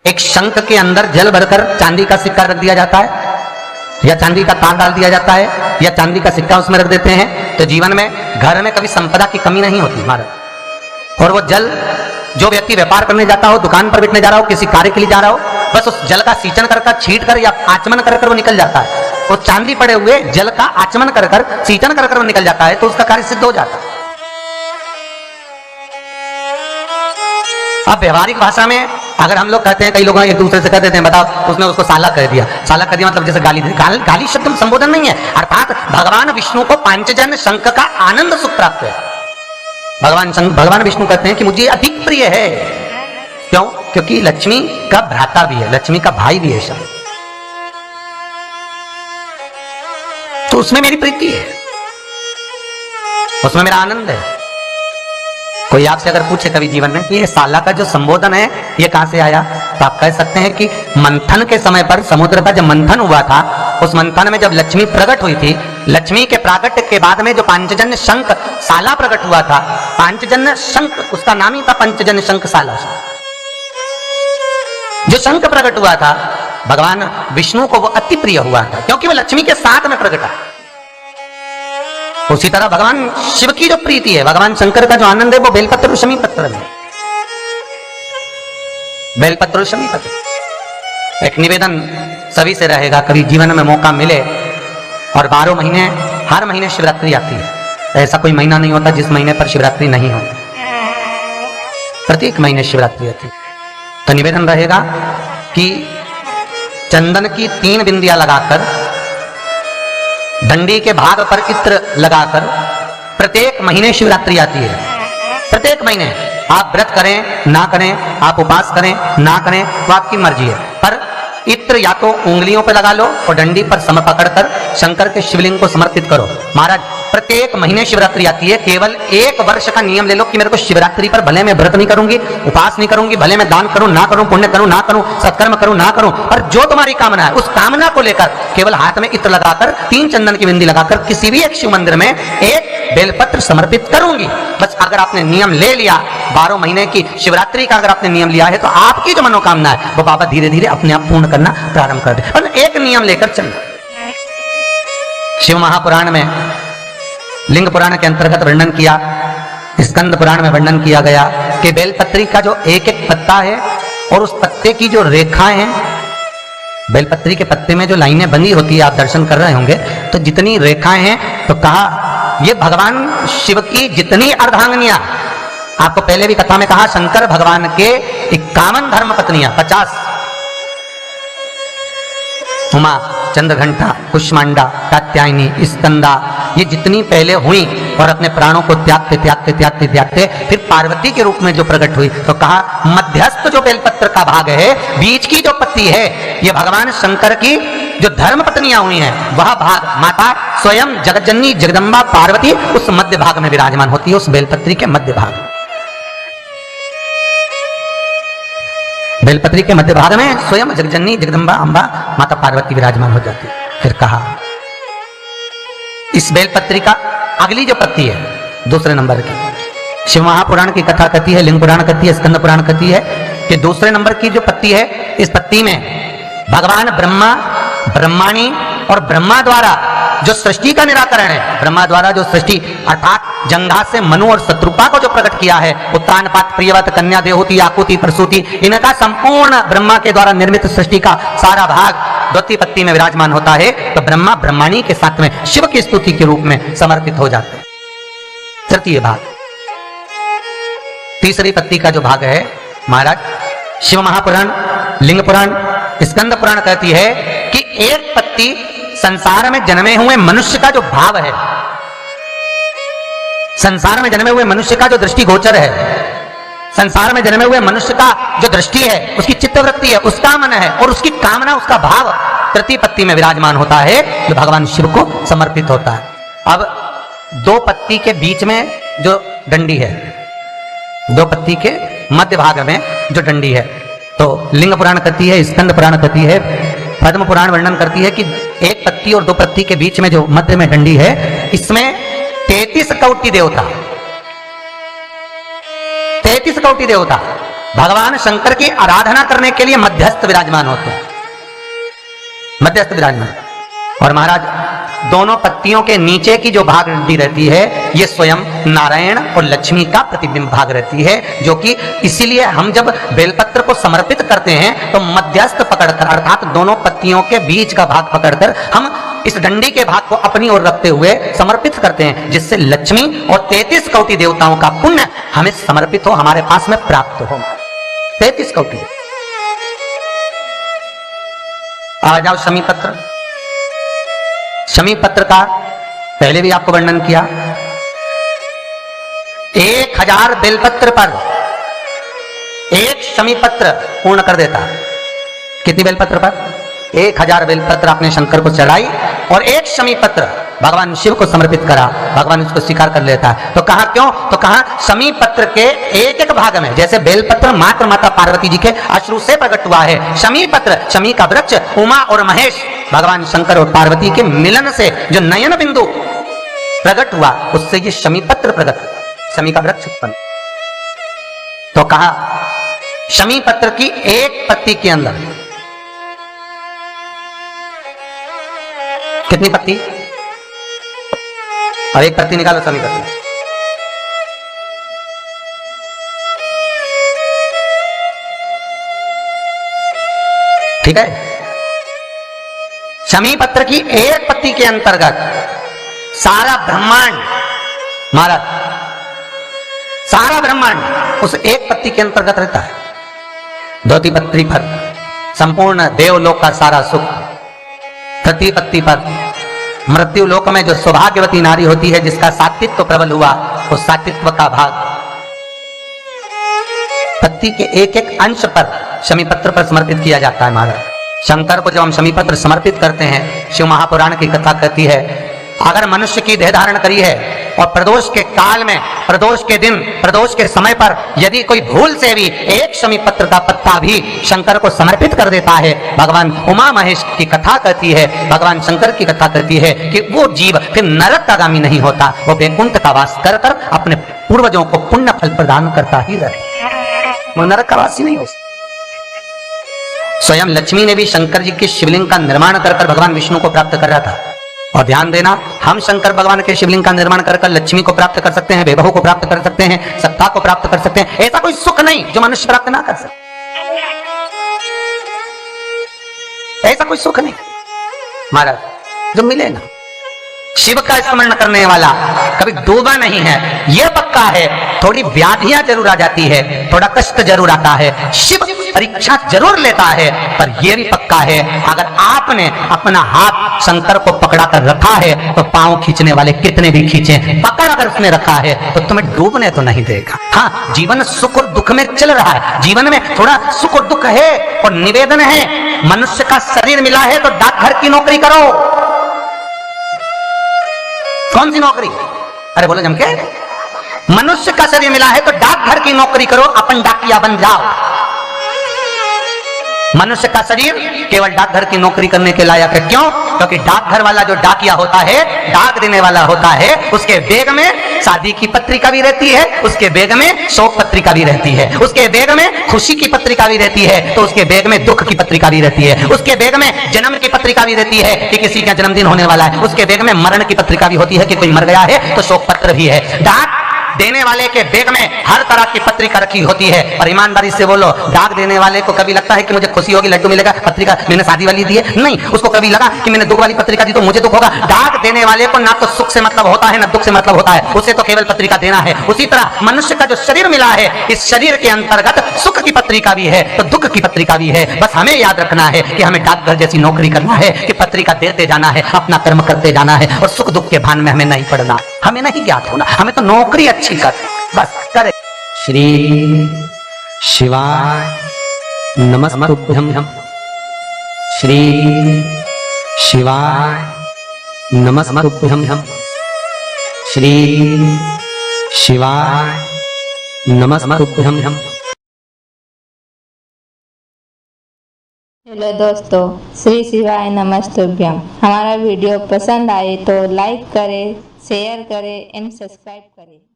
एक शंख के अंदर जल भरकर चांदी का सिक्का रख दिया जाता है या चांदी का तार डाल दिया जाता है या चांदी का सिक्का उसमें रख देते हैं तो जीवन में घर में कभी संपदा की कमी नहीं होती महाराज। और वो जल जो व्यक्ति व्यापार करने जाता हो, दुकान पर बैठने जा रहा हो, किसी कार्य के लिए जा रहा हो, बस उस जल का सींचन कर छींट कर या आचमन कर वो निकल जाता है। वो चांदी पड़े हुए जल का आचमन कर सींचन कर वो निकल जाता है तो उसका कार्य सिद्ध हो जाता है। अब व्यवहारिक भाषा में अगर हम लोग कहते हैं, कई लोग एक दूसरे से कह देते हैं बताओ उसने उसको साला कह दिया। साला कह दिया मतलब जैसे गाली दी। गाली शब्द संबोधन नहीं है, अर्थात भगवान विष्णु को पांचजन्य शंख का आनंद सुख प्राप्त है। भगवान विष्णु कहते हैं कि मुझे अधिक प्रिय है। क्यों? क्योंकि लक्ष्मी का भ्राता भी है, लक्ष्मी का भाई भी है शंख, तो उसमें मेरी प्रीति है, उसमें मेरा आनंद है। कोई आपसे अगर पूछे कभी जीवन में कि ये साला का जो संबोधन है ये कहां से आया, तो आप कह सकते हैं कि मंथन के समय पर समुद्र का जब मंथन हुआ था, उस मंथन में जब लक्ष्मी प्रकट हुई थी, लक्ष्मी के प्राकट्य के बाद में जो पांचजन्य शंख साला प्रकट हुआ था, पांचजन्य शंख उसका नाम ही था पंचजन्य शंख साला। जो शंख प्रकट हुआ था भगवान विष्णु को वो अति प्रिय हुआ था क्योंकि वो लक्ष्मी के साथ में प्रकटा। उसी तरह भगवान शिव की जो प्रीति है, भगवान शंकर का जो आनंद है वो बेलपत्र और शमी पत्र में। बेलपत्र और शमी पत्र। एक निवेदन सभी से रहेगा, कभी जीवन में मौका मिले और 12 महीने हर महीने शिवरात्रि आती है, ऐसा कोई महीना नहीं होता जिस महीने पर शिवरात्रि नहीं हो, प्रत्येक महीने शिवरात्रि आती है। तो निवेदन रहेगा कि चंदन की 3 बिंदियां लगाकर, डंडी के भाग पर इत्र लगाकर प्रत्येक महीने शिवरात्रि आती है। प्रत्येक महीने आप व्रत करें ना करें, आप उपवास करें ना करें, वो आपकी मर्जी है, पर इत्र या तो उंगलियों पर लगा लो और डंडी पर सम पकड़कर शंकर के शिवलिंग को समर्पित करो। महाराज प्रत्येक महीने शिवरात्रि आती है, केवल 1 वर्ष का नियम ले लो कि मेरे को शिवरात्रि पर भले मैं व्रत नहीं करूंगी, उपवास नहीं करूंगी, भले मैं दान करूं ना करूं, पुण्य करूं ना करूं, सत्कर्म करूं ना करूं, पर जो तुम्हारी कामना है उस कामना को लेकर केवल हाथ में इत्र लगाकर 3 चंदन की बिंदी लगाकर किसी भी एक शिव मंदिर में 1 बेलपत्र समर्पित करूंगी। बस अगर आपने नियम ले लिया, 12 महीने की शिवरात्रि का अगर आपने नियम लिया है तो आपकी जो मनोकामना है वो बाबा धीरे धीरे अपने आप पूर्ण करना प्रारंभ कर दे। पर एक नियम लेकर चलना। शिव महापुराण में लिंग पुराण के अंतर्गत वर्णन किया, स्कंद पुराण में वर्णन किया गया कि बेलपत्री का जो एक एक पत्ता है और उस पत्ते की जो रेखाएं हैं, बेलपत्री के पत्ते में जो लाइनें बनी होती है, आप दर्शन कर रहे होंगे, तो जितनी रेखाएं हैं, तो कहा ये भगवान शिव की जितनी अर्धांगिनियां, आपको पहले भी कथा में कहा शंकर भगवान के 51 धर्म पत्नियां, 50 उमा, चंद्रघंटा, कुष्मांडा, कात्यायनी, स्कंदा, ये जितनी पहले हुई और अपने प्राणों को त्यागते त्यागते त्यागते त्यागते फिर पार्वती के रूप में जो प्रकट हुई, तो कहा मध्यस्थ जो बेलपत्र का भाग है, बीच की जो पत्ती है, ये भगवान शंकर की जो धर्म पत्नियां हुई हैं, वह भाग माता स्वयं जगज्जननी जगदम्बा पार्वती उस मध्य भाग में विराजमान होती है, उस बेलपत्री के मध्य भाग। बेलपत्री के मध्य भाग में स्वयं जगजननी जगदम्बा अम्बा माता पार्वती विराजमान हो जाती है। फिर कहा इस बेलपत्री का अगली जो पत्ती है, दूसरे नंबर की, शिव महापुराण की कथा कहती है, लिंग पुराण कहती है, स्कंद पुराण कहती है कि दूसरे नंबर की जो पत्ती है, इस पत्ती में भगवान ब्रह्मा, ब्रह्माणी और ब्रह्मा द्वारा जो सृष्टि का निराकरण है, ब्रह्मा द्वारा जो सृष्टि अर्थात जंघा से मनु और शत्रुपा को जो प्रकट किया है, उत्तानपात प्रियवत कन्या देहोती आकुति प्रसूति, इनका संपूर्ण ब्रह्मा के द्वारा निर्मित सृष्टि का सारा भाग द्वितीय पत्ती में विराजमान होता है। तो ब्रह्मा ब्रह्माणी के साथ में शिव की स्तुति के रूप में समर्पित हो जाते हैं। तृतीय भाग, तीसरी पत्ती का जो भाग है महाराज, शिव महापुराण, लिंग पुराण, स्कंद पुराण कहती है कि एक पत्ती संसार में जन्मे हुए मनुष्य का जो भाव है, संसार में जन्मे हुए मनुष्य का जो दृष्टि गोचर है, संसार में जन्मे हुए मनुष्य का जो दृष्टि है, उसकी चित्तवृत्ति है, उसका मन है और उसकी कामना, उसका भाव तृतीय पत्ती में विराजमान होता है, जो भगवान शिव को समर्पित होता है। अब 2 पत्ती के बीच में जो डंडी है, 2 पत्ती के मध्य भाग में जो डंडी है, तो लिंग पुराण कहती है, स्कंद पुराण कहती है, पद्म पुराण वर्णन करती है कि 1 पत्ती और 2 पत्ती के बीच में जो मध्य में डंडी है, इसमें 33 कोटि देवता, 33 कोटि देवता भगवान शंकर की आराधना करने के लिए मध्यस्थ विराजमान होते हैं, मध्यस्थ विराजमान। और महाराज दोनों पत्तियों के नीचे की जो भाग दी रहती है ये स्वयं नारायण और लक्ष्मी का प्रतिबिंब भाग रहती है, जो कि इसीलिए हम जब बेलपत्र को समर्पित करते हैं तो मध्यस्थ पकड़कर अर्थात दोनों पत्तियों के बीच का भाग पकड़कर हम इस डंडी के भाग को अपनी ओर रखते हुए समर्पित करते हैं, जिससे लक्ष्मी और 33 कोटि देवताओं का पुण्य हमें समर्पित हो, हमारे पास में प्राप्त हो। 33 कोटि। आ जाओ शमी पत्र। शमी पत्र का पहले भी आपको वर्णन किया। 1000 बेलपत्र पर एक शमी पत्र पूर्ण कर देता। कितनी बेलपत्र पर? 1000 बेलपत्र आपने शंकर को चढ़ाई और एक शमी पत्र भगवान शिव को समर्पित करा, भगवान उसको स्वीकार कर लेता है। तो कहा क्यों? तो कहा शमी पत्र के एक एक भाग में, जैसे बेलपत्र मात्र माता पार्वती जी के अश्रु से प्रकट हुआ है, शमी पत्र, शमी का वृक्ष उमा और महेश भगवान शंकर और पार्वती के मिलन से जो नयन बिंदु प्रकट हुआ, उससे ये शमी पत्र प्रकट, शमी का वृक्ष उत्पन्न। तो कहा शमी पत्र की एक पत्ती के अंदर कितनी पत्ती? और एक पत्ती निकालो शमी पत्र। ठीक है, शमी पत्र की एक पत्ती के अंतर्गत सारा ब्रह्मांड, महाराज सारा ब्रह्मांड उस एक पत्ती के अंतर्गत रहता है। धोती पत्री पर संपूर्ण देवलोक का सारा सुख, तृतीय पत्ती पर मृत्यु लोक में जो सौभाग्यवती नारी होती है जिसका सात्वित्व प्रबल हुआ, उस सात्वित्व का भाग पत्ती के एक एक अंश पर शमी पत्र पर समर्पित किया जाता है। महाराज शंकर को जब हम शमी पत्र समर्पित करते हैं, शिव महापुराण की कथा कहती है, अगर मनुष्य की देह धारण करी है और प्रदोष के काल में, प्रदोष के दिन, प्रदोष के समय पर यदि कोई भूल से भी एक शमी पत्र का पत्ता भी शंकर को समर्पित कर देता है, भगवान उमा महेश की कथा कहती है, भगवान शंकर की कथा कहती है कि वो जीव फिर नरक का गामी नहीं होता, वो वैकुंठ का वास कर कर अपने पूर्वजों को पुण्य फल प्रदान करता ही रहे, वो नरक का वासी नहीं हो। स्वयं लक्ष्मी ने भी शंकर जी के शिवलिंग का निर्माण कर कर भगवान विष्णु को प्राप्त कर रहा था। और ध्यान देना, हम शंकर भगवान के शिवलिंग का निर्माण कर कर लक्ष्मी को प्राप्त कर सकते हैं, वैभव को प्राप्त कर सकते हैं, सत्ता को प्राप्त कर सकते हैं। ऐसा कोई सुख नहीं जो मनुष्य प्राप्त ना कर सके, ऐसा कोई सुख नहीं महाराज जो मिले ना। शिव का स्मरण करने वाला कभी डूबा नहीं है, यह पक्का है। थोड़ी व्याधियां जरूर आ जाती है, थोड़ा कष्ट जरूर आता है, शिव परीक्षा जरूर लेता है, पर यह भी पक्का है अगर आपने अपना हाथ शंकर को पकड़ा कर रखा है तो पांव खींचने वाले कितने भी खींचे, पकड़ अगर उसने रखा है तो तुम्हें डूबने तो नहीं देगा। हाँ, जीवन सुख और दुख में चल रहा है, जीवन में थोड़ा सुख और दुख है और निवेदन है। मनुष्य का शरीर मिला है तो डाकघर की नौकरी करो। कौन सी नौकरी? अरे बोलो जम के, मनुष्य का शरीर मिला है तो डाकघर की नौकरी करो, अपन डाकिया बन जाओ। मनुष्य का शरीर केवल डाकघर की नौकरी करने के लायक है। क्यों? क्योंकि डाकघर वाला जो डाकिया होता है, डाक देने वाला होता है, उसके बैग में शादी की पत्रिका भी रहती है, उसके बैग में शोक पत्रिका भी रहती है, उसके बैग में खुशी की पत्रिका भी रहती है, तो उसके बैग में दुख की पत्रिका भी रहती है, उसके बैग में जन्म की पत्रिका भी रहती है कि किसी का जन्मदिन होने वाला है, उसके बैग में मरण की पत्रिका भी होती है कि कोई मर गया है तो शोक पत्र भी है। डाक देने वाले के बैग में हर तरह की पत्रिका रखी होती है। और ईमानदारी से बोलो, डाक देने वाले को कभी लगता है कि मुझे खुशी होगी, लड्डू मिलेगा, पत्रिका मैंने शादी वाली दी है? नहीं, उसको कभी लगा कि मैंने दुख वाली पत्रिका दी तो मुझे दुख होगा। डाक देने वाले को ना तो सुख से मतलब होता है ना दुख से मतलब होता है, उसे तो केवल पत्रिका देना है। उसी तरह मनुष्य का जो शरीर मिला है, इस शरीर के अंतर्गत सुख की पत्रिका भी है तो दुख की पत्रिका भी है। बस हमें याद रखना है कि हमें डाकघर जैसी नौकरी करना है कि पत्रिका देते जाना है, अपना कर्म करते जाना है और सुख दुख के भान में हमें नहीं पड़ना, हमें नहीं ज्ञात होना, हमें तो नौकरी अच्छी कर बस करे। श्री शिवाय नमस्तुभ्यं, श्री शिवाय नमस्तुभ्यं, श्री शिवाय नमस्तुभ्यं। हेलो दोस्तों, श्री शिवाय नमस्तुभ्यं। हमारा वीडियो पसंद आए तो लाइक करें, शेयर करें एंड सब्सक्राइब करें।